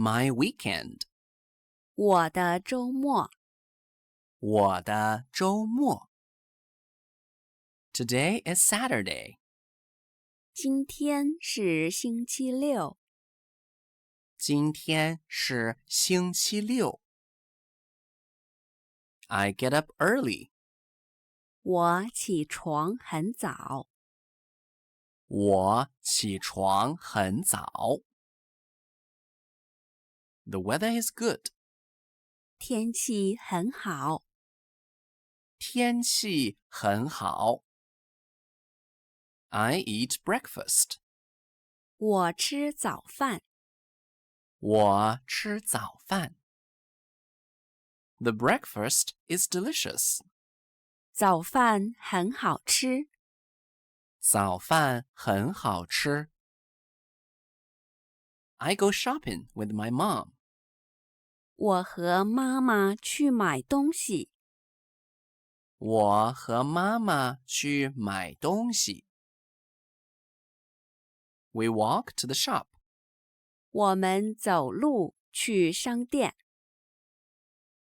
my weekend. 我的周末。我的周末。Today is Saturday. 今天是星期六。今天是星期六。I get up early. 我起床很早。我起床很早。The weather is good. 天气很好。天气很好。I eat breakfast. 我吃早饭。我吃早饭。The breakfast is delicious. 早饭很好吃。早饭很好吃。I go shopping with my mom. 我和妈妈去买东西。我和妈妈去买东西。We walk to the shop. 我们走路去商店。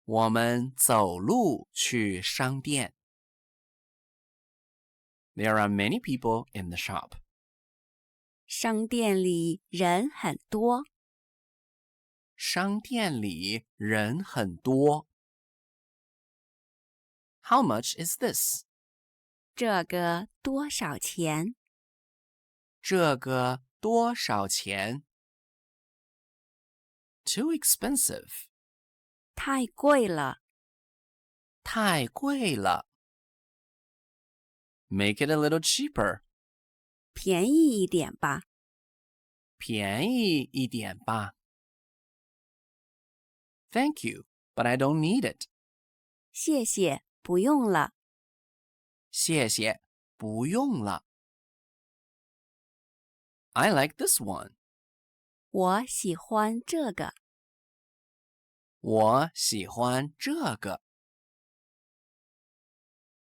我们走路去商店。There are many people in the shop. 商店里人很多。商店里人很多。How much is this? 这个多少钱？这个多少钱？ Too expensive. 太贵了。太贵了。Make it a little cheaper. 便宜一点吧。便宜一点吧。Thank you, but I don't need it. 谢谢，不用了。谢谢，不用了。I like this one. 我喜欢这个。我喜欢这个。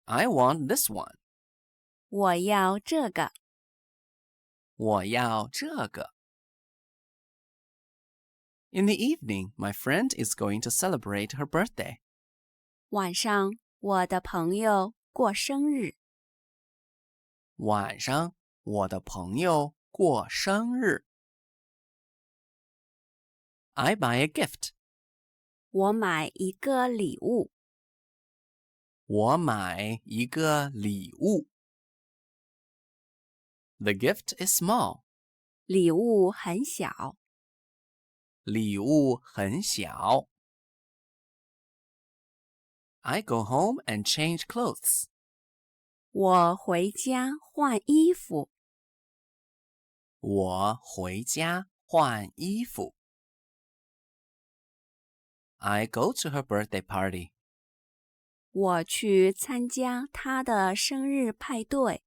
I want this one. 我要这个。我要这个。In the evening, my friend is going to celebrate her birthday. 晚上，我的朋友过生日。晚上，我的朋友过生日。I buy a gift. 我买一个礼物。我买一个礼物。The gift is small. 礼物很小。礼物很小。I go home and change clothes. 我回家换衣服。我回家换衣服。I go to her birthday party. 我去参加她的生日派对。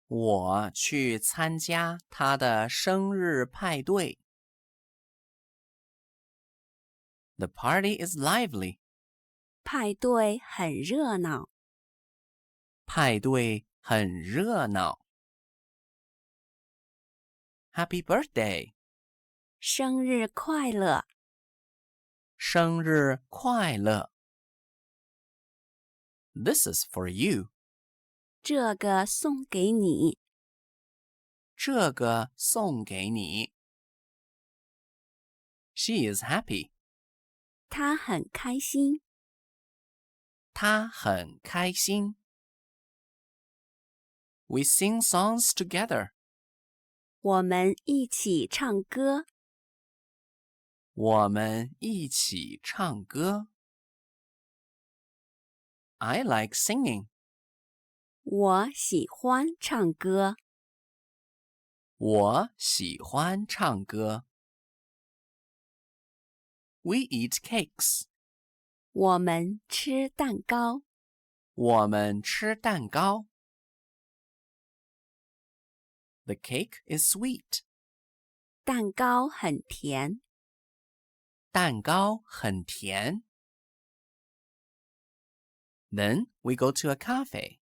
我去参加她的生日派对。The party is lively. 派对很热闹。派对很热闹。Happy birthday. 生日快乐。生日快乐。This is for you. 这个送给你。这个送给你。She is happy. 她很开心。她很开心。We sing songs together. 我们一起唱歌。我们一起唱歌。I like singing. 我喜欢唱歌。我喜欢唱歌。We eat cakes. 我们吃蛋糕。我们吃蛋糕。The cake is sweet. 蛋糕很甜。蛋糕很甜。Then we go to a cafe.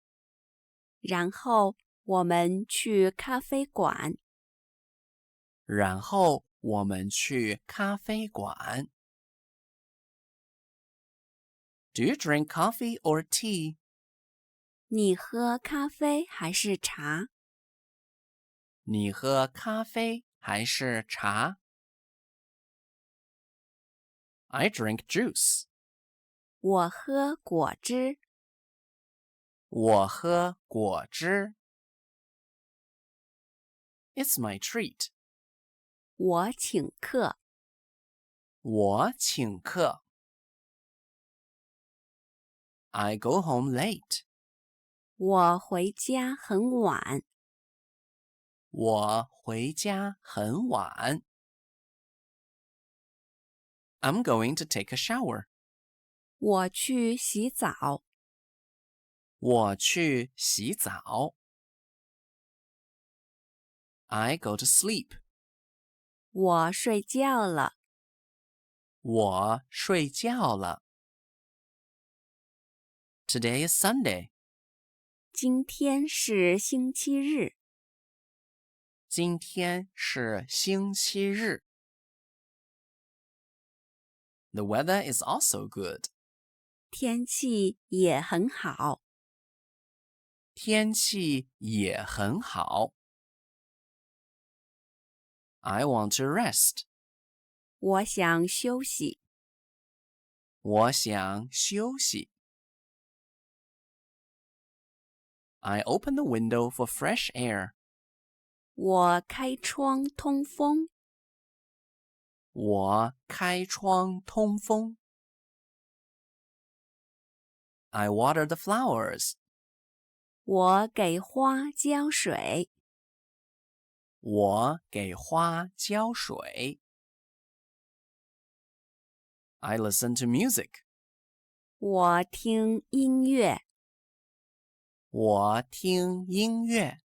然后我们去咖啡馆。然后我们去咖啡馆。Do you drink coffee or tea? 你喝咖啡还是茶？你喝咖啡还是茶？ I drink juice. 我喝果汁。我喝果汁。It's my treat. 我请客。我请客。I go home late. 我回家很晚。我回家很晚。I'm going to take a shower. 我去洗澡。我去洗澡。I go to sleep. 我睡觉了。我睡觉了。Today is Sunday. 今天是星期日。今天是星期日。The weather is also good. 天气也很好。天气也很好。I want to rest. 我想休息。我想休息。I open the window for fresh air. 我开窗通风。我开窗通风。I water the flowers. 我给花浇水。我给花浇水。I listen to music. 我听音乐。我听音乐。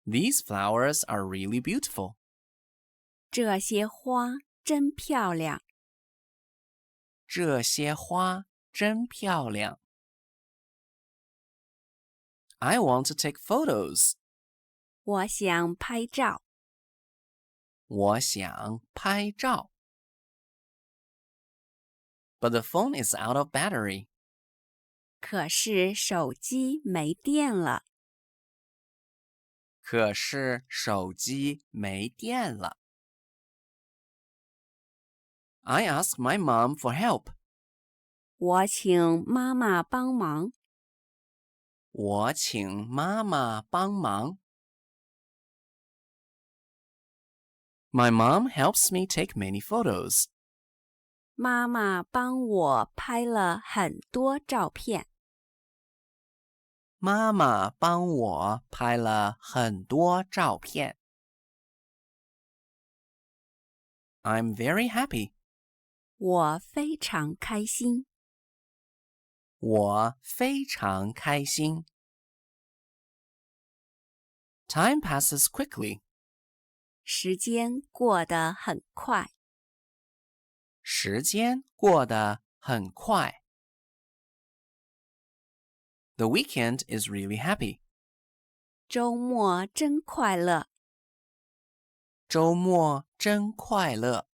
These flowers are really beautiful. 这些花真漂亮。这些花真漂亮。I want to take photos. 我想拍照。我想拍照。But the phone is out of battery. 可是手机没电了。可是手机没电了。I ask my mom for help. 我请妈妈帮忙。我请妈妈帮忙。My mom helps me take many photos. 妈妈帮我拍了很多照片。妈妈帮我拍了很多照片。I'm very happy. 我非常开心。我非常开心。Time passes quickly. 时间过得很快。时间过得很快。The weekend is really happy. 周末真快乐。周末真快乐。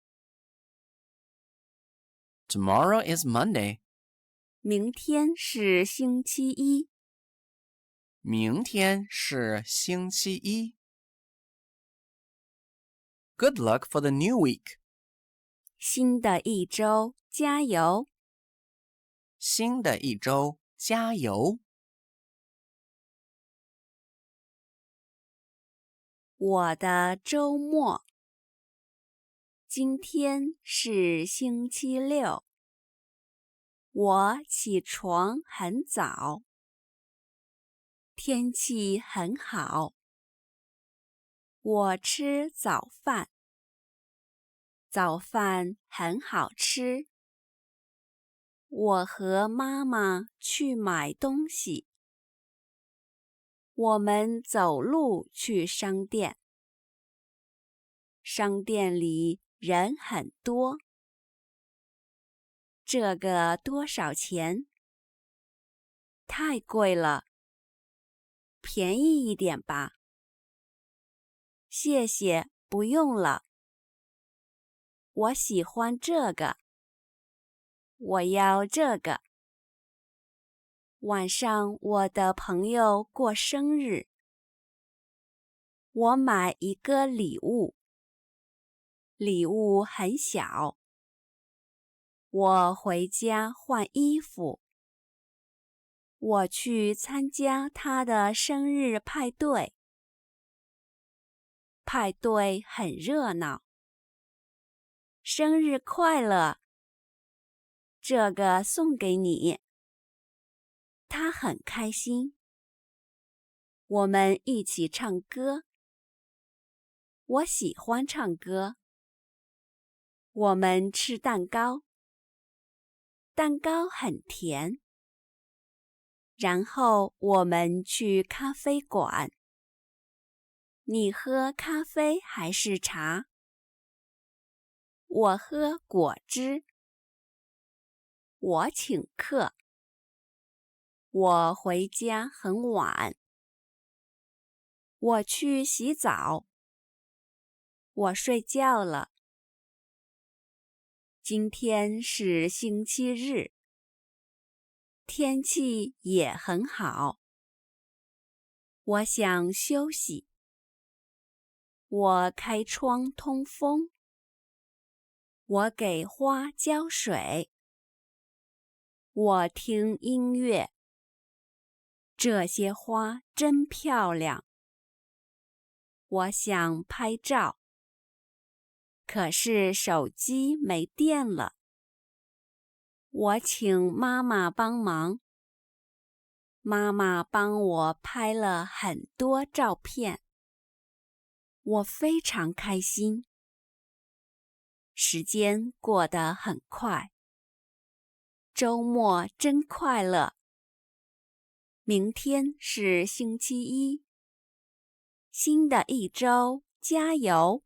Tomorrow is Monday. 明天是星期一。明天是星期一。Good luck for the new week. 新的一周，加油！新的一周，加油！我的周末。今天是星期六。我起床很早。天气很好。我吃早饭。早饭很好吃。我和妈妈去买东西。我们走路去商店。商店里人很多。这个多少钱？太贵了。便宜一点吧。谢谢，不用了。我喜欢这个。我要这个。晚上我的朋友过生日，我买一个礼物。礼物很小。我回家换衣服。我去参加他的生日派对。派对很热闹。生日快乐！这个送给你。他很开心。我们一起唱歌。我喜欢唱歌。我们吃蛋糕。蛋糕很甜。然后我们去咖啡馆。你喝咖啡还是茶？我喝果汁。我请客。我回家很晚。我去洗澡。我睡觉了。今天是星期日。天气也很好。我想休息。我开窗通风。我给花浇水。我听音乐。这些花真漂亮。我想拍照。可是手机没电了。我请妈妈帮忙。妈妈帮我拍了很多照片。我非常开心。时间过得很快。周末真快乐。明天是星期一。新的一周，加油！